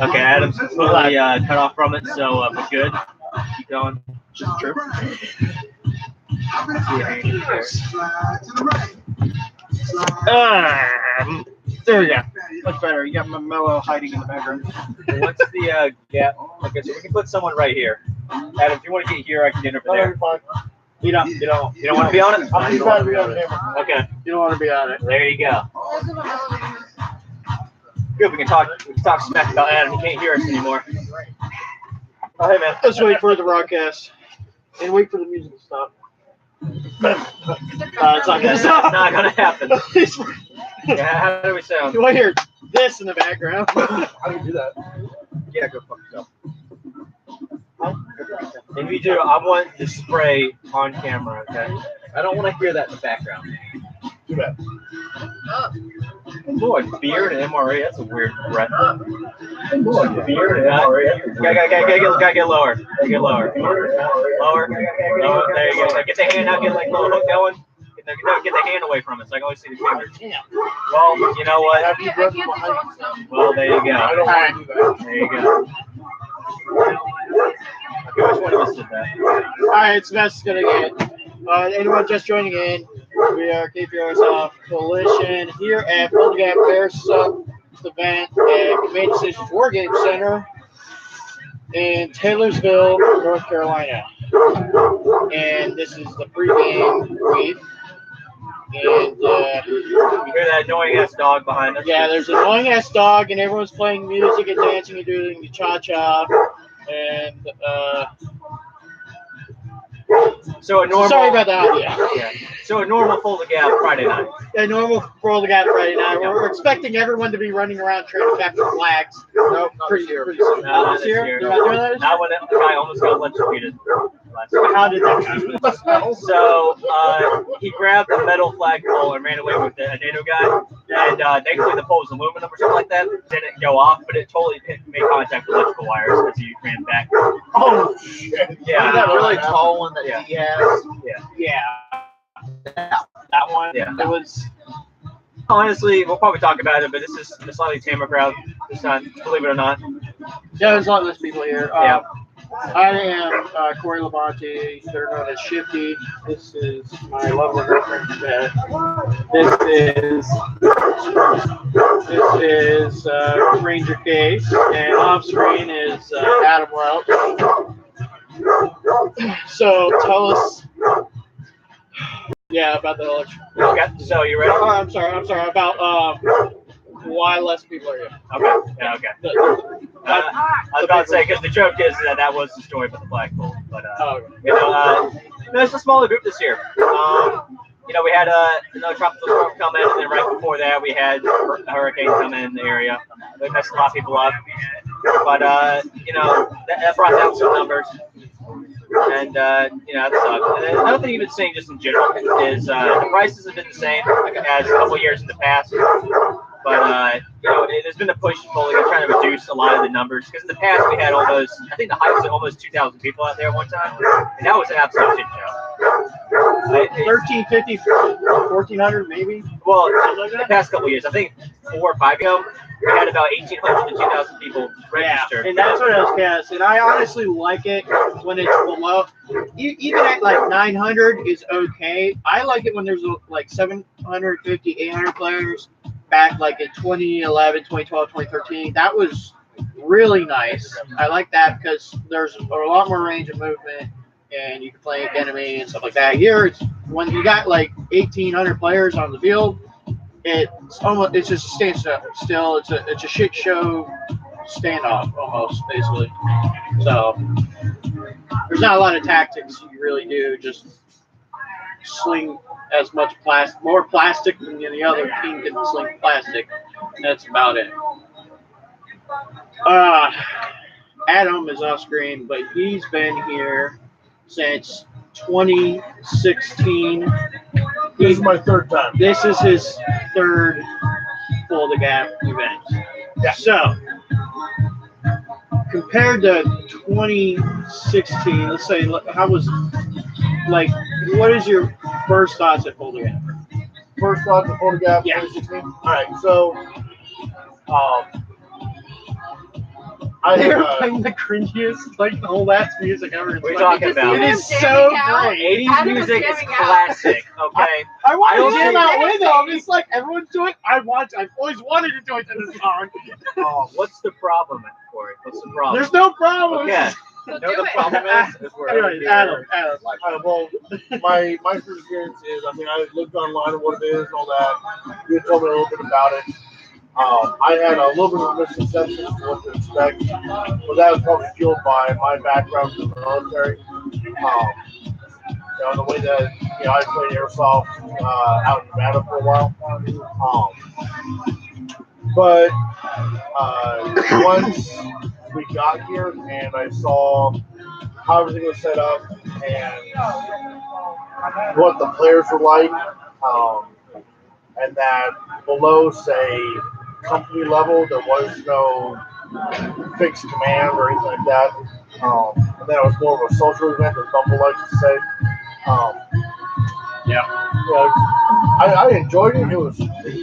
Okay, Adam's completely cut off from it, so we're good. Keep going. Just true. There we go. Much better. You got my mellow hiding in the background. What's the gap? Okay, so we can put someone right here. Adam, if you want to get here, I can get over there. You don't want to be on it? I'm trying to be on camera. Okay. You don't want to be on it. There you go. Good. We can talk smack about Adam. He can't hear us anymore. Oh, hey man. Let's wait for the broadcast and wait for the music to stop. It's not gonna happen. Yeah, how do we sound? You want to hear this in the background? How do you do that? Yeah, go fuck yourself. If you do, I want the spray on camera, okay? I don't want to hear that in the background. Do that. Boy, beard and MRA, that's a weird breath. Boy, Beard and MRA. Gotta get lower. Get lower. Lower. There you go. Get the hand out, get like a little hook going. Get the hand away from it so I can only see the fingers. Well, you know what? Well, there you go. I don't want to do that. There you go. Okay, which one of us did that? Alright, it's best gonna get. Anyone just joining in, we are Airsoft Coalition here at Fulda Airsoft event at Command Decisions War Game Center in Taylorsville, North Carolina. And this is the pregame week. And you hear that annoying ass dog behind us? Yeah, there's an annoying ass dog, and everyone's playing music and dancing and doing the cha-cha. And so a normal. Sorry about that. Yeah. So a normal Fulda Gap Friday night. A normal Fulda Gap Friday night. We're expecting everyone to be running around trying to capture flags. Nope, not this year. No, not this year. You're not doing that? Not when the guy almost got electrocuted. How did that happen? So he grabbed the metal flagpole and ran away with it, a NATO guy. And thankfully the pole was aluminum or something like that. Didn't go off, but it totally made contact with electrical wires as he ran back. Oh shit! Yeah, that really tall one that he has. Yeah. That one. Yeah. It was. Honestly, we'll probably talk about it, but this is a slightly tamer crowd this time, believe it or not. Yeah, there's a lot less people here. Yeah. I am Corey Labonte, better known as Shifty. This is my lovely girlfriend, Beth. This is Ranger Case, and off screen is Adam Welch. So tell us, about the election. Okay, so you ready? I'm sorry. About why less people are here. Okay. Yeah. Okay. I was about to say because the joke is that was the story about the flagpole, but it's a smaller group this year. We had another tropical storm come in, and then right before that we had a hurricane come in the area. It messed a lot of people up, but that brought down some numbers. And that sucks. And another thing you've been saying just in general is the prices have been the same as a couple years in the past. But there's been a push fully trying to reduce a lot of the numbers because in the past we had almost, I think the height was almost 2,000 people out there one time, and that was an absolute shit show. 1,350, 1,400 maybe. Well, in the past couple of years, I think 4 or 5 ago, we had about 1,800 to 2,000 people registered. Yeah, and that's what I was guessing. And I honestly like it when it's below. Even at like 900 is okay. I like it when there's like 750, 800 players back like in 2011, 2012, 2013. That was really nice. I like that because there's a lot more range of movement and you can play enemy and stuff like that. Here, it's when you got like 1,800 players on the field, it's just still. It's a shit show standoff almost basically. So there's not a lot of tactics you really do. Just sling as much more plastic than the other team can sling plastic. That's about it. Adam is off screen, but he's been here since 2016. This is my third time. This is his third Fulda Gap event. Yeah. So, compared to 2016, let's say, what is your first thoughts at Fulda Gap? First thoughts at Fulda Gap, Yeah. 2016? All right, so They're playing the cringiest, like the whole ass music ever. What are you talking about? It is so great. 80s music is classic, okay? I want don't to jam think- out with them. It's like everyone's doing. I've always wanted to do it to this song. Oh, what's the problem, Corey? What's the problem? There's no problem. Yeah. So You know do the it. problem is where Anyway, Adam. well, my first experience is, I mean, I looked online at what it is and all that. You told me a little bit about it. I had a little bit of a misconception of what to expect, but that was probably fueled by my background in the military. The way that I played airsoft out in Nevada for a while. But once we got here and I saw how everything was set up and what the players were like, and that below, say, company level, there was no fixed command or anything like that. And then it was more of a social event, as Bumble likes to say. I enjoyed it.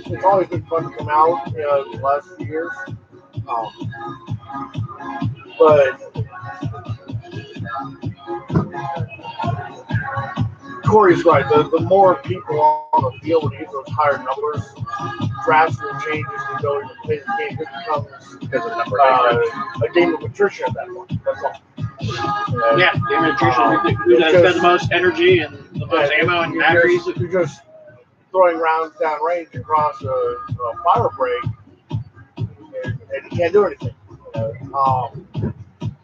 It's always been fun to come out, the last few years. But Corey's right. The more people on the field with those higher numbers, drastically changes the ability to play the game. It becomes a game of attrition at that point. That's all. Yeah, game of attrition. Who got the most energy and the most ammo and batteries? You're just throwing rounds down range across a fire break, and you can't do anything.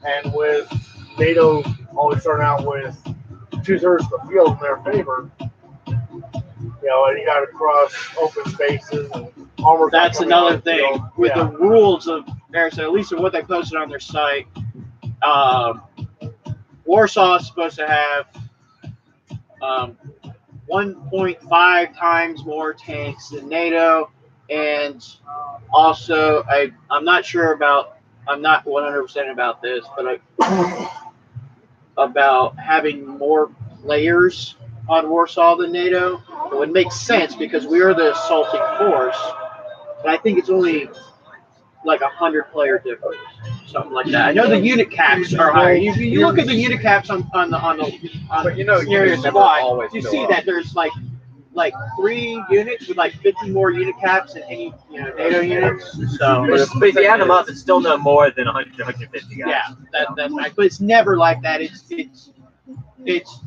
And with NATO always starting out with 2/3 of the field in their favor, and you got to cross open spaces and armor. That's another thing with the rules of Airsoft, at least what they posted on their site. Warsaw is supposed to have 1.5 times more tanks than NATO, and also I'm not 100% about this, but about having more players on Warsaw than NATO. It would make sense because we are the assaulting force, but I think it's only like 100-player difference, something like that. I know the unit caps are higher. You look at the unit caps on the serious squad, you see that there's like 3 units with like 50 more unit caps than any NATO units. So, but if you add them up, it's still no more than 100, 150 guys. yeah, that's right. But it's never like that. It's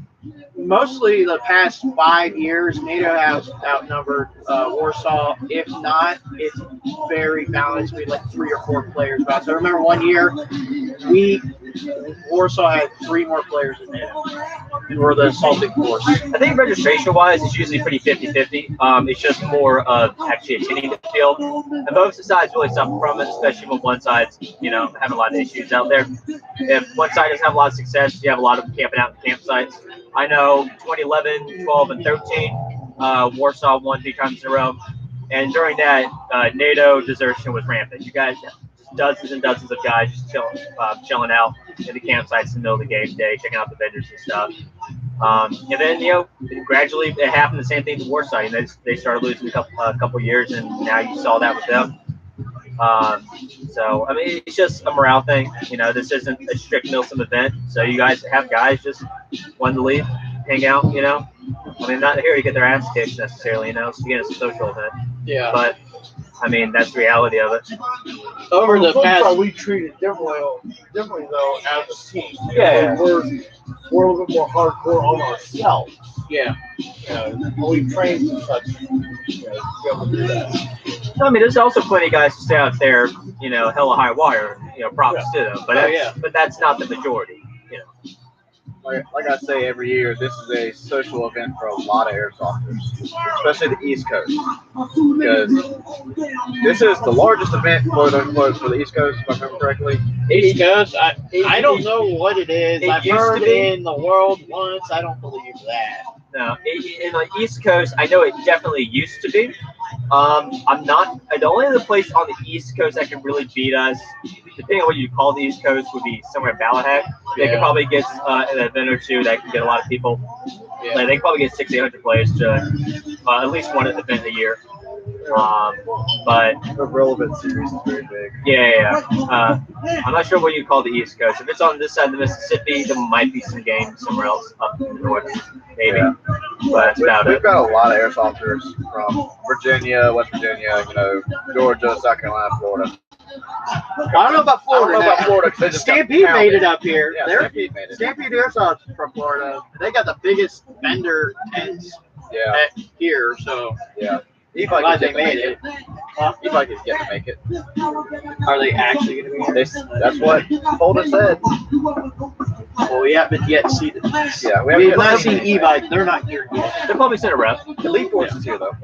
mostly the past 5 years, NATO has outnumbered Warsaw. If not, it's very balanced with like 3 or 4 players. So I remember one year, Warsaw had 3 more players than NATO. And we're the assaulting force. I think registration-wise, it's usually pretty 50-50. It's just more of actually attending the field. And both sides really suffer from it, especially when one side's, having a lot of issues out there. If one side doesn't have a lot of success, you have a lot of camping out in campsites. I know 2011, 12, and 13, Warsaw won 3 times in a row. And during that, NATO desertion was rampant. You guys, dozens and dozens of guys just chilling out in the campsites in the middle of the game day, checking out the vendors and stuff. And then, gradually it happened the same thing to Warsaw. And they started losing a couple years, and now you saw that with them. So, I mean, it's just a morale thing. This isn't a strict Milsim event. So you guys have guys just wanting to leave, hang out, I mean, not here to get their ass kicked necessarily, So again, it's a social event. Yeah. But, I mean, that's the reality of it. Over the past, we treat it differently though as a team. Yeah. We're a little bit more hardcore on ourselves. yeah. We train and such. To be able to do that. I mean, there's also plenty of guys who stay out there, hella high wire, props to them. But but that's not the majority, Like I say every year, this is a social event for a lot of airsofters, especially the East Coast, because this is the largest event, quote unquote, for the East Coast, if I remember correctly. East Coast, I don't know what it is. I've used heard to be. in the world once. I don't believe that. No, in the East Coast, I know it definitely used to be. I'm not. The only other place on the East Coast that can really beat us, depending on what you call the East Coast, would be somewhere in Ballahag. They could probably get an event or two that can get a lot of people. Yeah. Like, they can probably get 600-800 players to at least one event a year. But The relevant series is very big. yeah. I'm not sure what you call the East Coast. If it's on this side of the Mississippi, there might be some games somewhere else up in the north, maybe. Yeah. But that's about We've it. got a lot of airsofters from Virginia, West Virginia, Georgia, South Carolina, Florida. I don't know about Florida. I don't know about Florida 'cause they just got Stampede made pounded. it up here. Yeah, They're- Stampede made it. Stampede Airsoft from Florida. They got the biggest vendor tents Yeah, here, so yeah. I'm glad they made it. E-bike is getting to make it. Are they actually going to be here? That's what Fulda said. Well, we haven't yet seen it. Yeah, We have not seen e-bike. They're not here yet. They'll probably send a rep. Elite Force is here though.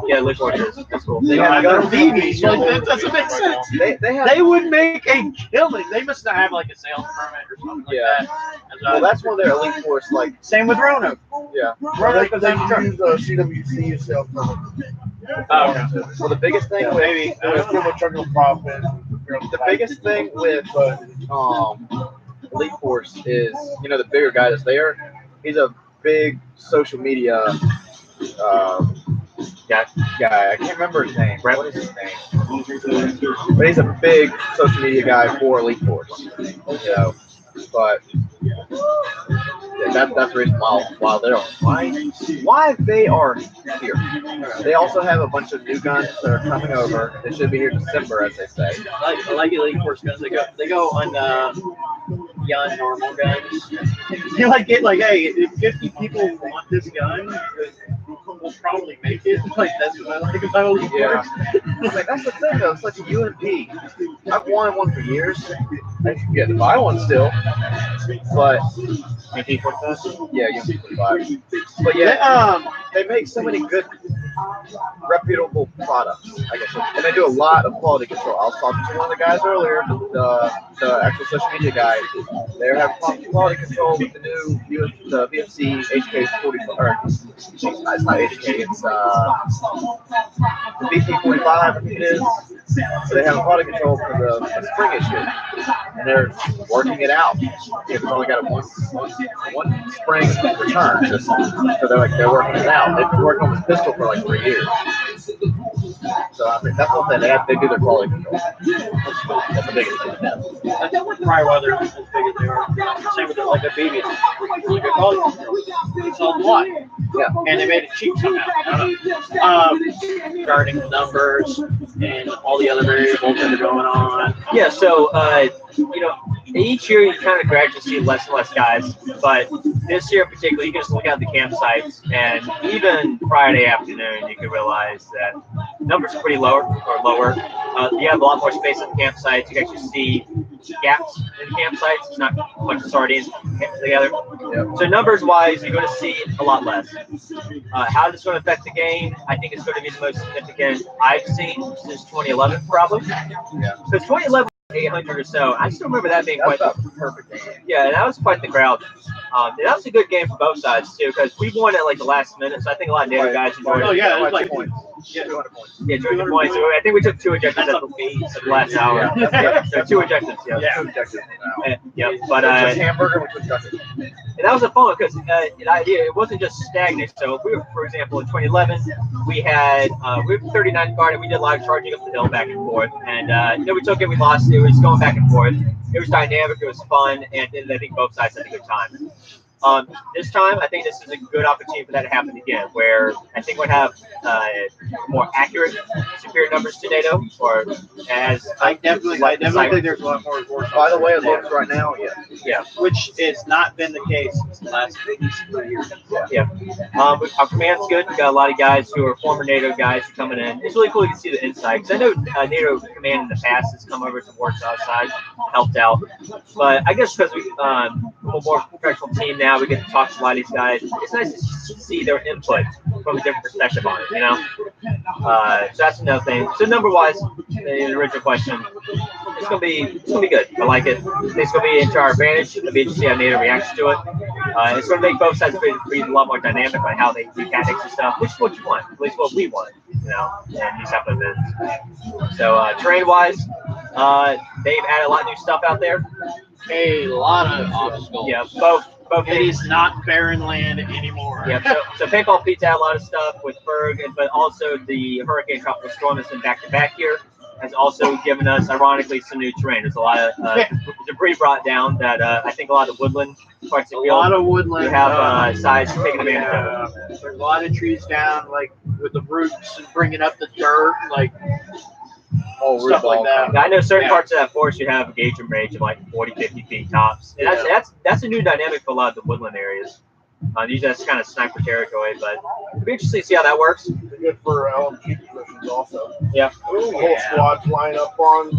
Yeah, Elite Force is. That's cool. They have got guns. BBs. Like, that doesn't make sense. They have. They would make a killing. They must not have like a sales permit or something like Yeah. that. Well, that's one of their Elite Force like. Same with Roanoke. Yeah. Roanoke was They on truck. use CWC sales permit. Oh, okay. Well, the biggest thing with Maybe. It's still a truck of profit. the biggest thing with Elite Force is the bigger guy that's there. He's a big social media guy. I can't remember his name. What is his name? But he's a big social media guy for Elite Force. But yeah, that's the reason why they're why they are here. They also have a bunch of new guns that are coming over. They should be here December, as they say. I like Elite Force guns. They go on beyond normal guns. You like it like, hey, if 50 people want this gun, we'll probably make it. Like that's what I like about Elite Yeah. Force. Like, that's the thing though. It's like a UMP. I've wanted one for years. I should get to buy one still. But yeah, UMP 45. But yeah, they make so many good, reputable products. I guess, and they do a lot of quality control. I was talking to one of the guys earlier, the actual social media guy. They're having quality control with the new the VFC HK45. Or it's not HK. It's the VP45. I think it is. So they have quality control for the spring issue, and they're working it out. They've only got one spring return, so they're working it out. They've been working on this pistol for like 3 years. So I think that's what they do their quality control. That's the biggest thing. I think with dry weather, as big as they are. Same with like a baby. Really good quality control. It's all black. Yeah. And they made it cheap somehow. Regarding the numbers and all the other variables that are going on. Yeah, so each year you kind of gradually see less and less guys, but this year in particular, you can just look at the campsites, and even Friday afternoon, you can realize that numbers are pretty lower. You have a lot more space at the campsites. You can actually see gaps in the campsites. It's not a bunch of sardines together. Yep. So numbers-wise, you're going to see a lot less. How this is going to affect the game, I think it's going to be the most significant I've seen since 2011, probably. Yeah. Because 2011 800 or so. I still remember that being quite That's a perfect game. Yeah, and that was quite the crowd. And that was a good game for both sides too, because we won at like the last minute. So I think a lot of NATO guys enjoyed it. Oh yeah, it was Like like 200 points. Yeah, 200 points. Yeah, 200 points. So I think we took 2 ejections at the last hour. Yeah. So 2 ejections. Yeah. Yeah. Two objectives now. Yeah. But It's just hamburger with discussion. and that was a fun because it wasn't just stagnant. So if we were, for example, in 2011, we were 39 guard and we did live charging up the hill back and forth. And we took it, we lost. It was going back and forth. It was dynamic. It was fun, and I think both sides had a good time. This time, I think this is a good opportunity for that to happen again, where I think we'll have more accurate, superior numbers to NATO, or as I definitely think there's a lot more rewards. By the way, it looks right now, yeah. Which has not been the case since the last 3 years. Our command's good. We've got a lot of guys who are former NATO guys coming in. It's really cool to see the inside, because I know NATO command in the past has come over to work outside, helped out. But I guess because we're a more professional team now, we get to talk to a lot of these guys. It's nice to see their input from a different perspective on it, So that's another thing. So number-wise, the original question, it's gonna be good. I like it. It's gonna be into our advantage. It'll be interesting to see how NATO reacts to it. It's gonna make both sides be a lot more dynamic on how they do tactics and stuff, which is what you want, at least what we want, and these type of events. So terrain-wise, they've added a lot of new stuff out there. A lot of obstacles. Yeah, both both It is not barren land anymore. Yeah, so Paintball Pete's had a lot of stuff with Berg, but also the Hurricane Tropical Storm that's been back-to-back here has also given us, ironically, some new terrain. There's a lot of debris brought down that I think a lot of woodland parts of the field. A lot of woodland. You have sides taking advantage of it. There's a lot of trees down, like with the roots and bringing up the dirt, like stuff like that. I know certain parts of that forest you have a engagement range of like 40, 50 feet tops. And that's a new dynamic for a lot of the woodland areas. Usually that's kind of sniper territory, but it'll be interesting to see how that works. They're good for LMG positions also. Yeah. The whole squad's line up on,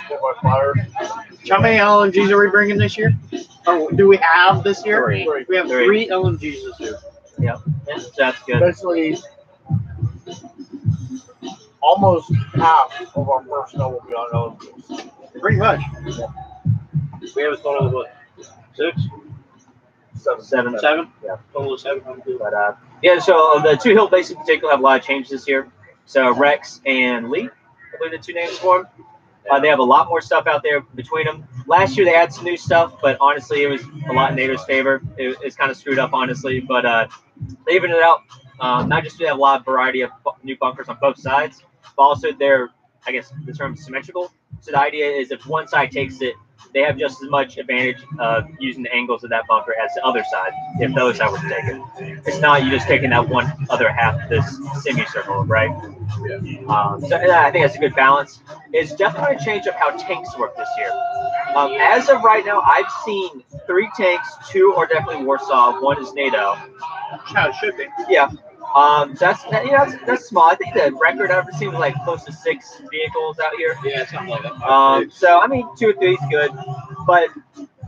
get my fire. How many LMGs are we bringing this year? Or do we have this year? Three. We have 3 LMGs this year. Yeah, so that's good. Basically, almost half of our personnel will be on LMGs. Pretty much. We have a total of what? 6? 7. Yeah, total of 7. But yeah, so the 2 hill bases in particular have a lot of changes this year. So Rex and Lee, I believe the 2 names for them. They have a lot more stuff out there between them. Last year they had some new stuff, but honestly it was a lot in NATO's favor. It's kind of screwed up, honestly, but they evened it out. Not just do they have a lot of variety of new bunkers on both sides, but also they're, I guess the term is symmetrical. So the idea is if one side takes it, they have just as much advantage of using the angles of that bunker as the other side, if the other side was taken. It's not you just taking that one other half of this semicircle, right? So I think that's a good balance. It's definitely a change of how tanks work this year. As of right now, I've seen 3 tanks, 2 are definitely Warsaw, 1 is NATO. How it should be. Yeah. That's small. I think the record I've ever seen was like close to 6 vehicles out here. Yeah, something like that. So I mean, 2 or 3 is good, but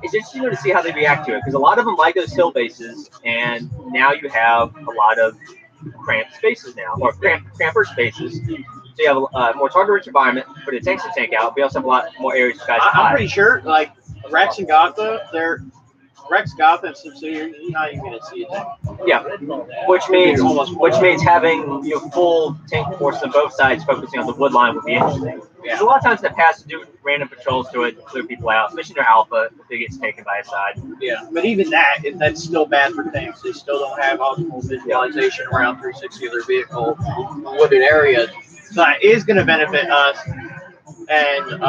it's interesting to see how they react to it because a lot of them like those hill bases, and now you have a lot of cramped spaces now, or cramper spaces. So you have a more target-rich environment for the tanks to tank out. We also have a lot more areas for guys to hide. I'm pretty sure, like Rex and Gotha, Rex Gotha and subsidiaries, you're not even going to see it. Yeah, which means having full tank force on both sides focusing on the wood line would be interesting. Because a lot of times in the past, to do random patrols to it, clear people out, especially in their alpha, if it gets taken by a side. Yeah, but even that's still bad for tanks. They still don't have optimal visualization around 360 of their vehicle wooded area. So that is going to benefit us. And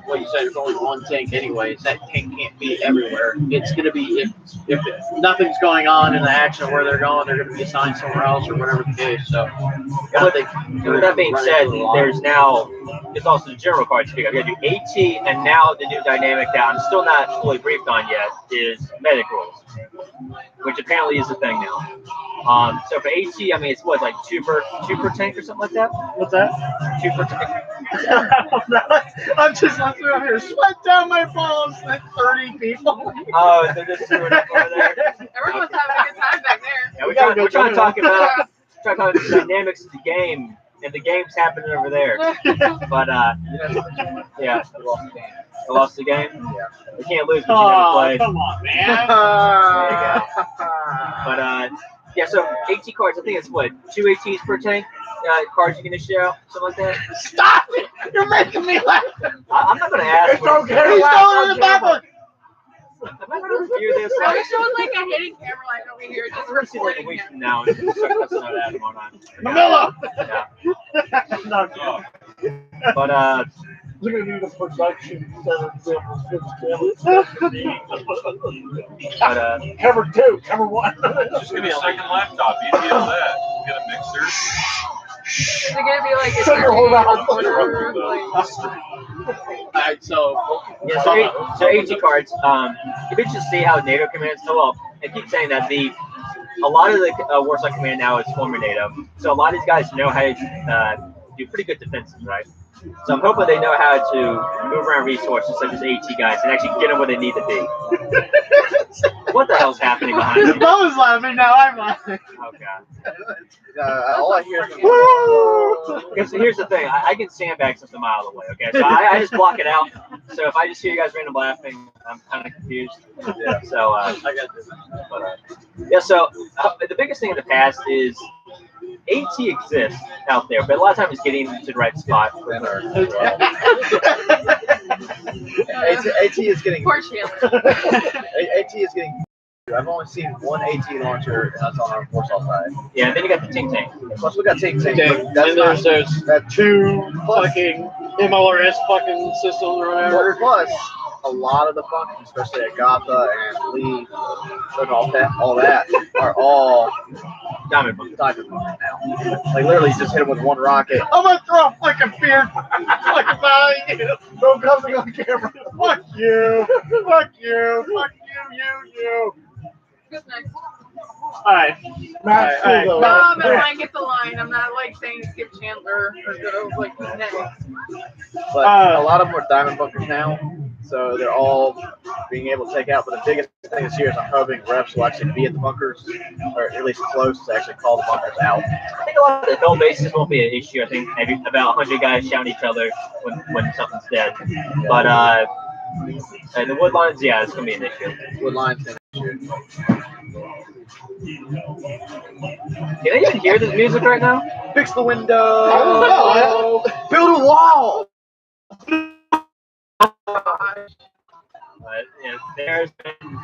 what you said, there's only 1 tank anyways. That tank can't be everywhere. It's going to be, if nothing's going on in the action of where they're going, they're going to be assigned somewhere else or whatever the case. So, with that being said, there's also the general card to pick up. You have to do AT, and now the new dynamic that I'm still not fully briefed on yet is medic rules, which apparently is a thing now. So for AT, I mean, it's what, like 2 per tank or something like that? What's that? 2 per tank. I'm over here, sweat down my balls, like 30 people. Oh, they're just doing it over there. Everyone's having a good time back there. Yeah, we're trying to talk about the dynamics of the game, and the game's happening over there. But yeah, they lost the game. Yeah, they can't lose because you never played. Come on, man. There you go. But yeah, so AT cards, I think it's what, 2 ATs per tank. Cards you can issue out, something like that. Stop it! You're making me laugh. I'm not going to ask. It's okay. He's going in the bathroom. I'm not going to review this. I wish there was like a hidden camera like over here just We're going to see like a recording week it. from now and start cussing out Adam on on. Manila. Yeah. But We're going to need a production center to fix but Cover 2, cover 1. Just give me a second laptop. Easy as that. Get a mixer. Is it gonna be like a Shut your whole mouth. Alright, so yeah, so AT cards. It'd be interesting to see how NATO commands. Oh well, I keep saying that a lot of the Warsaw command now is former NATO, so a lot of these guys know how to do pretty good defenses, right? So I'm hoping they know how to move around resources such as AT guys and actually get them where they need to be. What the hell's happening behind me? Bo was laughing, now I'm laughing. Oh god. All I hear is Because here's the thing, I can sandbag something a mile away, okay? So I just block it out. So if I just hear you guys random laughing, I'm kind of confused. Yeah. So I got this. But yeah. So the biggest thing in the past is AT exists out there, but a lot of times it's getting to the right spot. AT is getting. Poor Chandler. AT is getting. I've only seen one AT launcher, and that's on our Warsaw side. Yeah, and then you got the Ting Ting. Plus, we got Ting Ting. And That's there's not, those that two fucking MLRS fucking systems or whatever. Plus, a lot of the functions, especially at Gotha and Lee, and all that, are all Diamond Bunker. diamond bunkers now. Like literally, you just hit them with one rocket. I'm gonna throw a fucking beard fucking by you. Don't come on camera. Fuck you. Fuck you. Fuck you. Who's next? Alright. Matt's Alright, cool, though. No, but I get the line. I'm not like saying skip Chandler or go like next. But a lot of them are diamond bunkers now, so they're all being able to take out. But the biggest thing this year is I'm hoping reps will actually be at the bunkers, or at least close to actually call the bunkers out. I think a lot of the film bases won't be an issue. I think maybe about 100 guys shouting at each other when something's dead. But the wood lines, yeah, it's gonna be an issue. Wood lines and shit. Can they even hear this music right now? Fix the window. Oh, Build a wall. Yeah, there's been...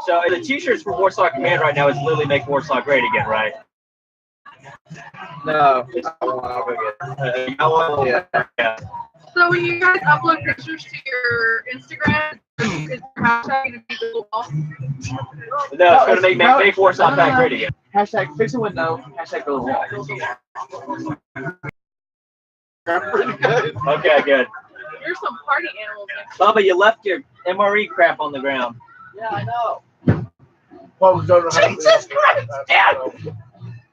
So the t-shirts for Warsaw Command right now is literally make Warsaw great again, right? No, I'll go get it. Yeah. So when you guys upload pictures to your Instagram, is your hashtag gonna be the wall? No, it's gonna make Warsaw back great again. Hashtag fix a window. Hashtag build a wall. Pretty good. Okay, good. You're some party animals next. Bubba, you left your MRE crap on the ground. Yeah, I know. Probably don't know how to do Jesus that. Christ, Dad!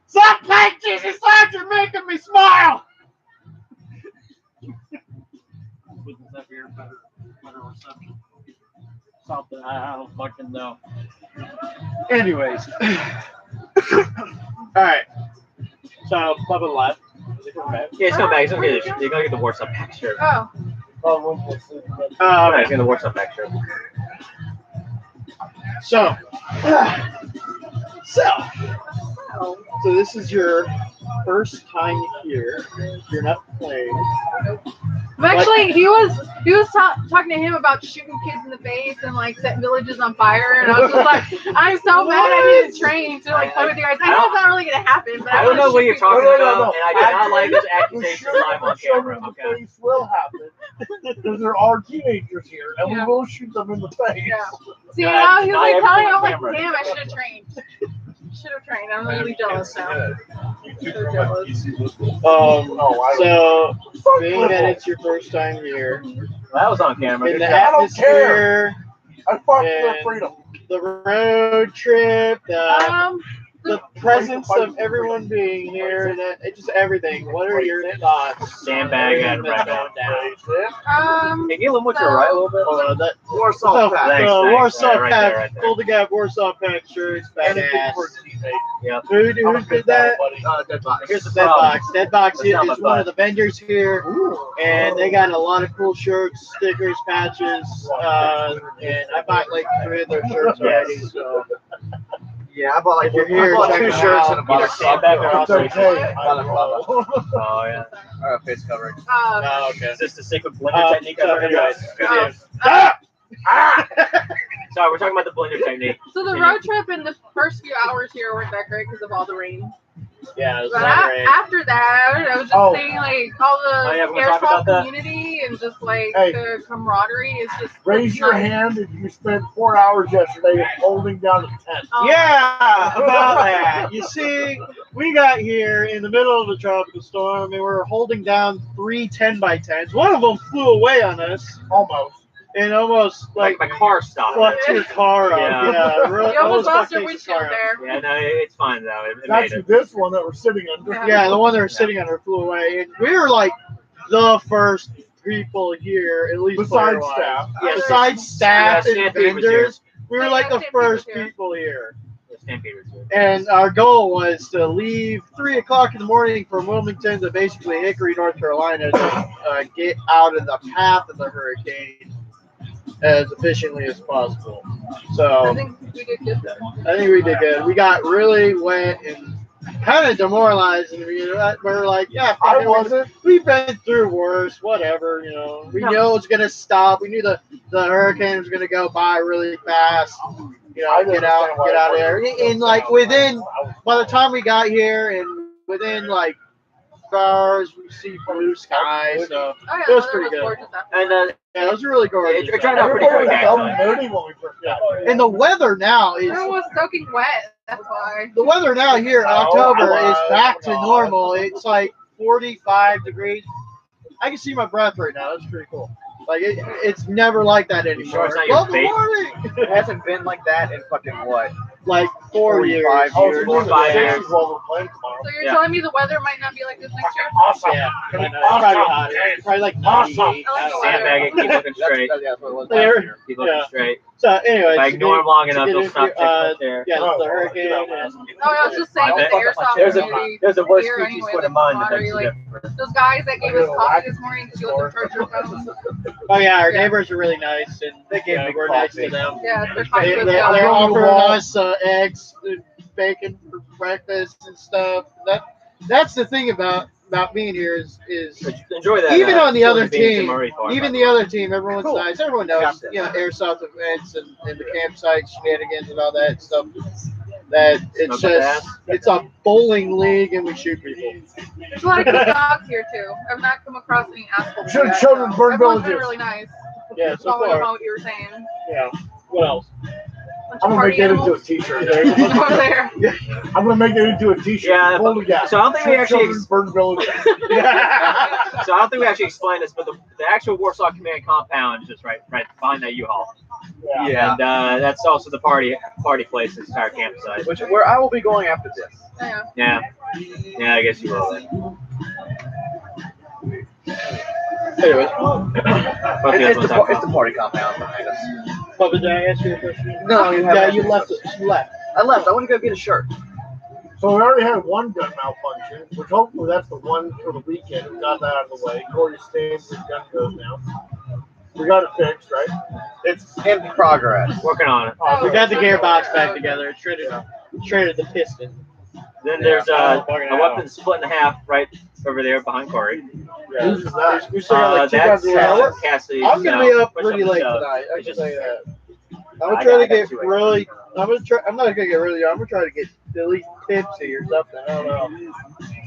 Stop playing Jesus Lord, you're making me smile! Something, I don't fucking know. Anyways. Alright. So, Bubba left. Is it coming back? Yeah, it's coming back. You're gonna get the Warsaw back shirt. Oh, Alright, get the Warsaw back shirt. So, so this is your first time here. You're not playing. actually, he was talking to him about shooting kids in the face and like setting villages on fire, and I was just like, I'm so mad I need to train to like play with you guys. I know it's not really gonna happen, but I don't know what you're talking No. about, and I do not like this accusation Sure, live on children camera. in the Okay. face will happen because there are teenagers here, and Yeah. we will shoot them in the face. Yeah. See, Yeah, he was not like telling me, I'm everything like, on camera. damn, I should have trained. Should have trained. I'm really jealous now. So being that it's your first time here, That was on camera. in Good the job. don't atmosphere, I fought for And- their freedom. the road trip, the presence of everyone being here, that it's just everything. What are your thoughts? Sandbag on at everything right that's now. going down? Can you look to the right a little bit? That Warsaw the Pact. Thanks, Warsaw right Pact, there, right there. Fulda Gap Warsaw Pact shirts, Anything badass. for a teammate. Yep. Who I'm did a big that? buddy. Dead box. Here's the Deadbox. problem. Deadbox That's not is my one butt. of the vendors here, and they got a lot of cool shirts, stickers, patches, and I bought like 3 of their shirts already. So Yeah, I bought like if you're here, I bought check 2 them shirts out. and a bottle Either of sandbag or It's also. okay. Oh yeah. face covering. Oh, okay. Is this the secret blender technique? So I've heard about? anyways, Sorry, we're talking about the blender technique. So the road trip in the first few hours here weren't that great because of all the rain. yeah, it was But not great. after that, I was just Oh. saying like all the Oh, yeah, we're gonna talk about Airsoft that. community and just like Hey. the camaraderie is just Raise your hand if you spent 4 hours yesterday holding down a tent. Oh. Yeah, about that. You see, we got here in the middle of a tropical storm, and we were holding down 3 10x10s. One of them flew away on us, Almost. and almost Like like my car stopped. fucked your car up. Yeah. Yeah, You almost lost your fucked windshield car up. there. Yeah, no, it's fine though. It It's made actually it. this one that we're sitting under. Yeah, the one that was sitting under flew away, and we were like the first people here, at least Besides player-wise. staff. Yeah, Yeah, besides staff yeah, and Stampede was vendors, we were Yeah, like the Stampede first was here. people here. Stampede was here. And our goal was to leave 3 o'clock in the morning from Wilmington to basically Hickory, North Carolina, to get out of the path of the hurricane as efficiently as possible. I So think we did good though. I think we did good. We got really wet and kind of demoralizing. You know, we're like, yeah, I fuck it, wasn't. we've been through worse. Whatever, you know. We know it's gonna stop. We knew the hurricane was gonna go by really fast. You know, get out of there. And like by the time we got here, and within like hours, we see blue skies. So Oh, yeah, it was the pretty weather good. gorgeous after And that. Yeah, it was really gorgeous. it turned out pretty Everybody quick, was actually. moody when we first got here. And the weather now is Everyone was soaking wet. That's why. the weather now here in No, October I is back to was. normal. It's like 45 degrees. I can see my breath right now. That's pretty cool. Like it's never like that sure anymore. it's not your Global fate? warming. It hasn't been like that in fucking what? Like 4 years. 45 I was years. 4 or 5 years. while we're playing tomorrow. So you're Yeah. telling me the weather might not be like this next year? Awesome. Yeah, I know. Awesome. Probably hotter. Probably like 98. Awesome. Sandbag it, keep looking straight. That's what it was There. last year. Keep looking Yeah. straight. So anyway, If I ignore them long enough, they'll stop taking up there. Yeah, Oh, the hurricane. yeah. And, Oh, I was just saying I with the bet airsoft There's community. a worse here species anyway, for the like mind camaraderie, that like, makes a difference. those guys that gave us coffee this morning because you let them charge your phone. oh yeah, our Yeah. neighbors are really nice, and They gave me we're nice coffee. to them. Yeah, they're They, fine they, with they're the offering us eggs and bacon for breakfast and stuff. That's the thing about being here is Enjoy that. even on the other Chili beans and team, Murray farm, even by the other team, everyone's Cool. nice. Everyone knows, Captain. you know, airsoft events and the campsite shenanigans and all that stuff. That it's Smoke just it's a bowling league and we shoot people. There's a lot of good dogs here too. I've not come across any assholes. Should yet, children so burn everyone's been villages. really nice. Yeah, so Following up far. on what you were saying. Yeah. What else? Bunch I'm of gonna make party that into a animals t-shirt. over there. I'm gonna make that into a t-shirt. Yeah, Hold the gap. So I don't think we actually. Children burn villages. So I don't think we actually explained this, but the actual Warsaw Command compound is just right behind that U-Haul, Yeah. and that's also the party place, this entire campsite. Which where I will be going after this. Yeah. Yeah, I guess you will. Then. Anyway, It's the party compound behind us. Papa, did I ask you a question? No, you Yeah, haven't. you left. You left. I left. I want to go get a shirt. So we already had one gun malfunction, which hopefully that's the one for the weekend. We got that out of the way. Corey stands his gun goes now. We got it fixed, right? It's in progress. Working on it. We got the gearbox back together. It shredded the piston. Then there's a weapon split in half right over there behind Corey. Yeah. Who's that? We still got like 2 guns That's left. Cassidy. I'm gonna be up pretty late tonight. I can say that. I'm gonna try to get really. I'm not gonna get really. I'm gonna try to get at least tipsy or something. I don't know.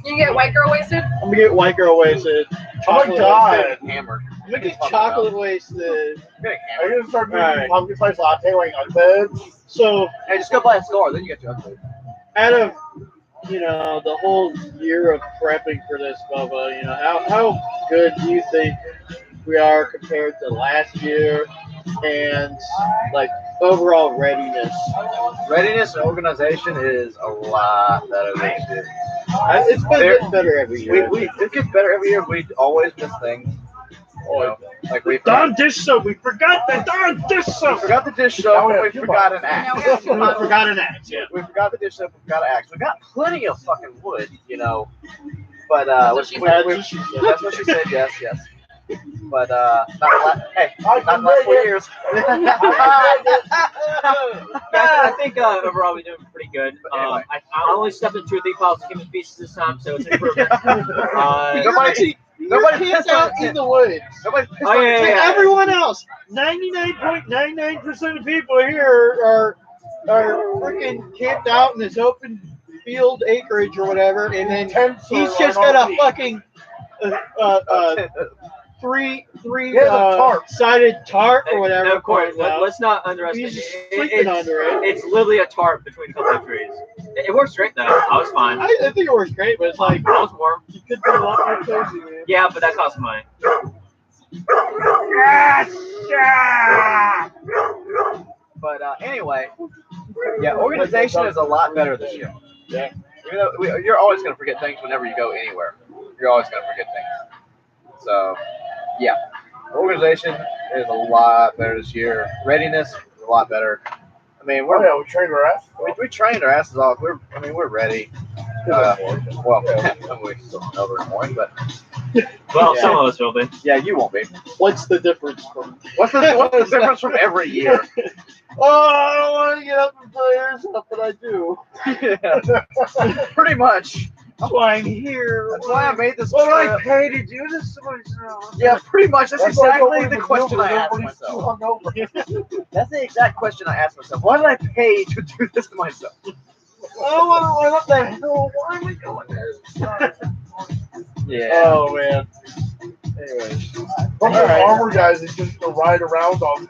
You get white girl wasted? I'm gonna get white girl wasted. Oh my chocolate God. wasted. Hammered. I'm gonna get chocolate wasted. Getting Are you hammered. gonna start doing Alright. pumpkin spice latte while you're on bed? So Hey, just go buy a star, then you get your upgrade. out of the whole year of prepping for this, Bubba, how good do you think we are compared to last year and like overall readiness? Readiness and organization is a lot better this year. It's been getting better every year. It gets better every year. We always miss things. You know, like we dish soap. We forgot the darn dish soap. forgot the dish soap. And we forgot an Now axe. we have 2 I months. forgot an axe. Yeah. We forgot the dish soap. We forgot an axe. We got plenty of fucking wood, But That's what which she we- said. we- that's what she said. Yes. But not last 4 years. I think overall we're doing pretty good. I only stepped in 2 or 3 piles of human pieces this time, so it's an improvement. Nobody Camped out in the woods. Nobody. Oh, yeah, yeah, yeah. Everyone else, 99.99% of people here are freaking camped out in this open field acreage or whatever, and then he's just got a fucking three sided tarp or whatever. No, of course, let's not underestimate. He's just sleeping under it. It's literally a tarp between a couple of trees. It works great though. I was fine. I think it works great, but it's like I was warm. you could be a lot more cozy, man. Yeah, but that costs money. But anyway, yeah, organization is a lot better this year. Yeah. Even though you're always going to forget things whenever you go anywhere. You're always going to forget things. So, yeah, organization is a lot better this year. Readiness is a lot better. I mean, Oh yeah, we trained our ass. we trained our asses off. We're ready. Well, we still over this morning, but Well, Yeah. some of us will be. Yeah, you won't be. What's the difference from? What's the difference from every year? Oh, I don't want to get up and play Airsoft, but I do. Yeah. Pretty much. That's why I'm here. That's why I made this What do I trip. pay to do this to myself? Yeah, pretty much. That's That's why exactly nobody the would question do I it. asked Everybody's too myself. hungover. That's the exact question I asked myself. Why did I pay to do this to myself? I don't want to run up that hill. Why am I going there? Yeah. Oh man. Anyways. From the Alright. armor guys, it's just to ride around on.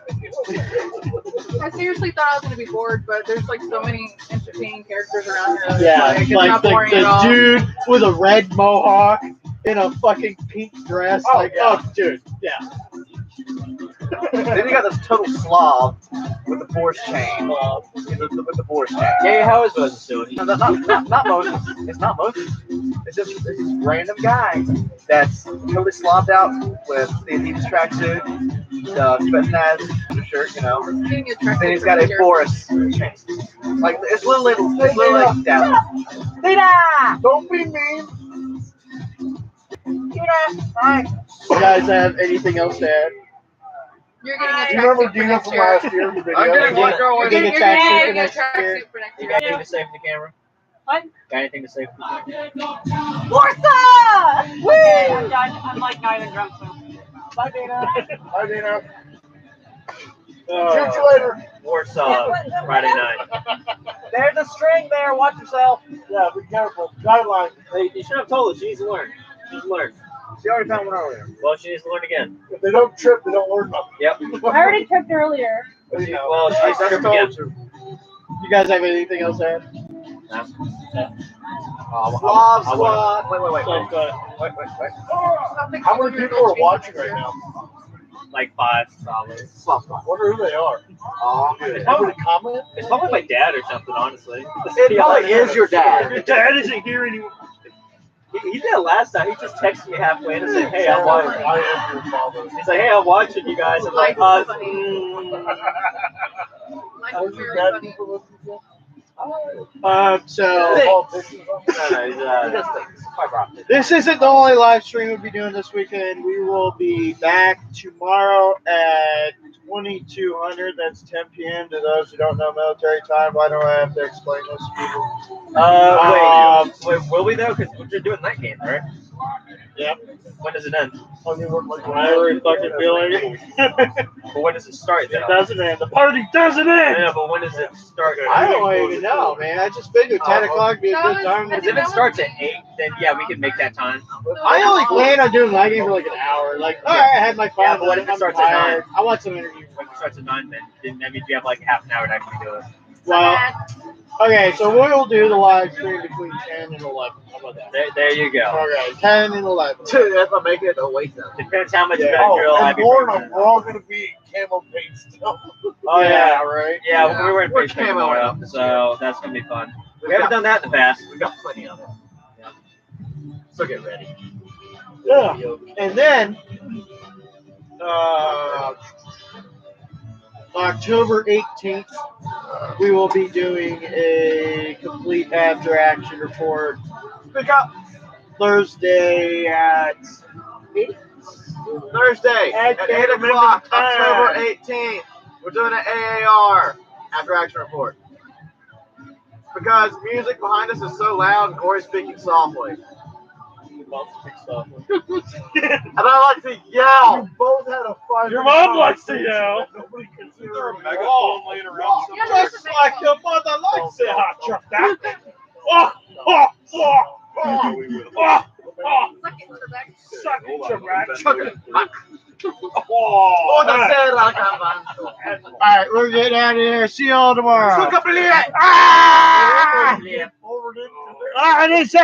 I seriously thought I was gonna be bored, but there's like so many entertaining characters around here. Yeah, it's like not boring at the all. dude with a red mohawk in a fucking pink dress. Oh, like, yeah. oh, dude, yeah. Then you got this total slob with the force chain. With the force chain. Yeah, how is Moses doing? No, not Moses. It's not Moses. It's just this random guy that's totally slobbed out with the Adidas tracksuit, the Spetsnaz undershirt, you know. Getting attracted Then he's to got a characters. forest chain. Like it's literally like down. Don't be mean. You guys have anything else to add? You're getting a You remember tracksuit for Dina next from year. last year? The video? I'm getting one girl You're with getting a You're tracksuit for getting a next year. tracksuit for next You year. got anything to say for the camera? What? Got anything to say for the camera? Forza! Okay, I'm done. I'm like not even drunk. So. Bye, Dana. Hi, Dina. Uh, Catch you later. Warsaw, Friday night. There's a string there. Watch yourself. Yeah, be careful. Guidelines. Hey, you should have told us. She needs to learn. She needs to learn. She already found one earlier. Well, she needs to learn again. If they don't trip, they don't learn nothing. Yep. I already tripped earlier. Well, she's That's tripping again. told you. you guys have anything else to add? Squad. Wait. How many people are watching right now? Like 5 solid. I wonder who they are. Oh, good. It's probably, Comment? it's probably my dad or something, honestly. It probably is your dad. Your dad isn't here anymore. He did it last time. He just texted me halfway and said, "Hey, I'm watching." I am your father. He's like, "Hey, I'm watching you guys." I'm like, Life is How's Life is your very dad funny. people listen to? So Politicians. this isn't the only live stream we'll be doing this weekend. We will be back tomorrow at 2200. That's 10 p.m. To those who don't know military time, why do I have to explain this to people? Wait, will we though? Because we're doing night games, right? Yep. When does it end? Whatever you fucking feel like. But when does it start? It Though? doesn't end. The party doesn't end. Yeah, but when does it start? I don't even know, man. I just figured 10 o'clock would be a good time. Because if it starts at 8, then yeah, we can make that time. I only plan on doing lighting for like an hour. Like, all right, I had my fun. Yeah, but what if it I'm starts at tired. I want some energy. When it starts at 9, then that means you have like half an hour to actually do it. Well, okay, so we'll do the live stream between 10 and 11. How about that? There you go. Okay, 10 and 11. If I make it, wait then. Depends how much Yeah. Benadryl I And Lauren, we're all going to be camo paint still. Oh yeah. right. Yeah, Yeah. we're wearing We're face paint camo tomorrow, now. so that's gonna be fun. We haven't done that in the past. We've got plenty of it. So get ready. Yeah. And then, October 18th, we will be doing a complete after action report. Pick up Thursday at 8. Thursday At at 8 o'clock, time. October 18th. We're doing an AAR after action report. Because music behind us is so loud and Corey's speaking softly. And I like to yell. You both had a fight. Your mom likes to yell. Nobody can Isn't there a megaphone laying around somewhere? Just like your mother likes it, hot truck. Oh, oh, oh, oh, oh. Suck it, Trebek. Oh, that's it. I can't All right, we're getting out of here. See you all tomorrow. find it. Ah! Forward it. Ah, this